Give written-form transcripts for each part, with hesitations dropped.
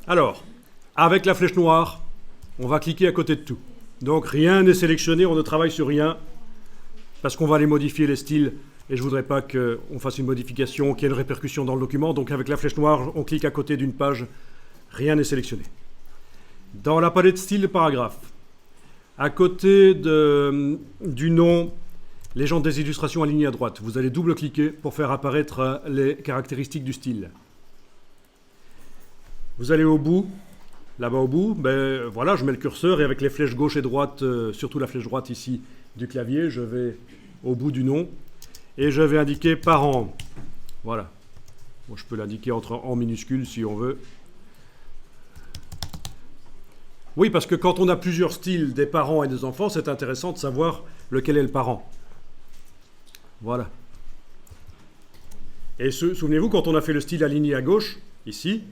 Alors, avec la flèche noire, on va cliquer à côté de tout. Donc rien n'est sélectionné, on ne travaille sur rien, parce qu'on va les modifier, les styles, et je ne voudrais pas qu'on fasse une modification, qu'il y ait une répercussion dans le document. Donc avec la flèche noire, on clique à côté d'une page, rien n'est sélectionné. Dans la palette style de paragraphe, à côté du nom, légende des illustrations alignées à droite, vous allez double-cliquer pour faire apparaître les caractéristiques du style. Vous allez au bout, là-bas au bout, ben voilà, je mets le curseur et avec les flèches gauche et droite, surtout la flèche droite ici du clavier, je vais au bout du nom et je vais indiquer parent. Voilà. Bon, je peux l'indiquer en minuscule si on veut. Oui, parce que quand on a plusieurs styles des parents et des enfants, c'est intéressant de savoir lequel est le parent. Voilà. Et souvenez-vous, quand on a fait le style aligné à gauche, ici,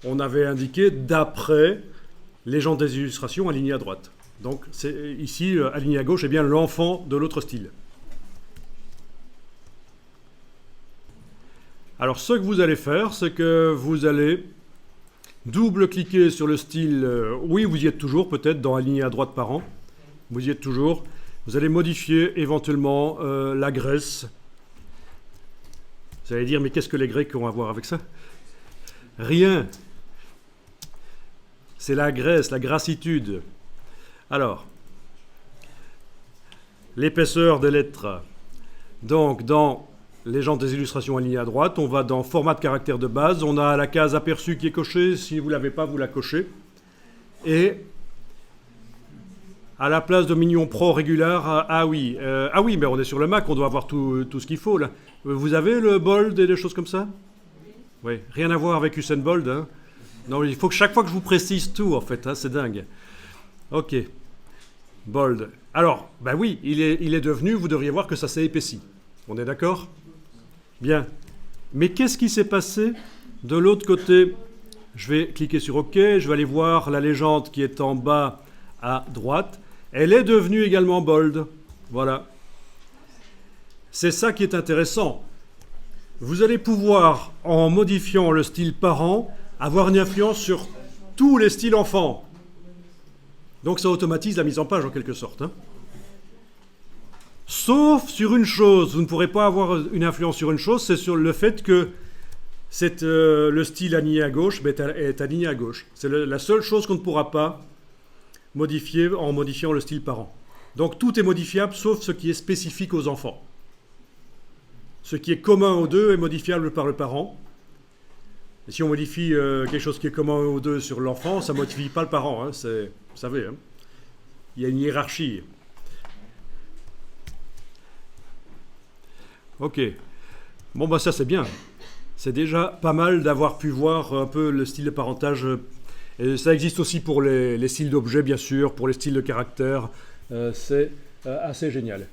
on avait indiqué d'après légende des illustrations aligné à droite. Donc ici, aligné à gauche, est bien l'enfant de l'autre style. Alors ce que vous allez faire, c'est que vous allez double-cliquer sur le style, oui, vous y êtes toujours, peut-être, dans aligné à droite parent. Vous y êtes toujours. Vous allez modifier éventuellement la graisse. Vous allez dire, mais qu'est-ce que les Grecs ont à voir avec ça? Rien. C'est la graisse, la grassitude. Alors, l'épaisseur des lettres. Donc, dans légende des illustrations alignées à droite, on va dans format de caractère de base. On a la case aperçu qui est cochée. Si vous ne l'avez pas, vous la cochez. Et à la place de Mignon Pro Regular, ah oui, mais on est sur le Mac, on doit avoir tout ce qu'il faut là. Vous avez le bold et des choses comme ça? Oui, rien à voir avec Usain Bold. Hein. Non, il faut que chaque fois que je vous précise tout, en fait, hein, c'est dingue. Ok, bold. Alors, ben oui, il est devenu, vous devriez voir que ça s'est épaissi. On est d'accord? Bien. Mais qu'est-ce qui s'est passé de l'autre côté? Je vais cliquer sur OK, je vais aller voir la légende qui est en bas à droite. Elle est devenue également bold. Voilà. C'est ça qui est intéressant. Vous allez pouvoir, en modifiant le style parent, avoir une influence sur tous les styles enfants. Donc ça automatise la mise en page en quelque sorte. Hein. Sauf sur une chose, vous ne pourrez pas avoir une influence sur une chose, c'est sur le fait que le style aligné à gauche est aligné à gauche. C'est la seule chose qu'on ne pourra pas modifier en modifiant le style parent. Donc tout est modifiable sauf ce qui est spécifique aux enfants. Ce qui est commun aux deux est modifiable par le parent. Et si on modifie quelque chose qui est commun aux deux sur l'enfant, ça ne modifie pas le parent. Hein, vous savez, hein. Il y a une hiérarchie. Ok. Bon, bah ça c'est bien. C'est déjà pas mal d'avoir pu voir un peu le style de parentage. Et ça existe aussi pour les styles d'objets, bien sûr, pour les styles de caractère. C'est assez génial.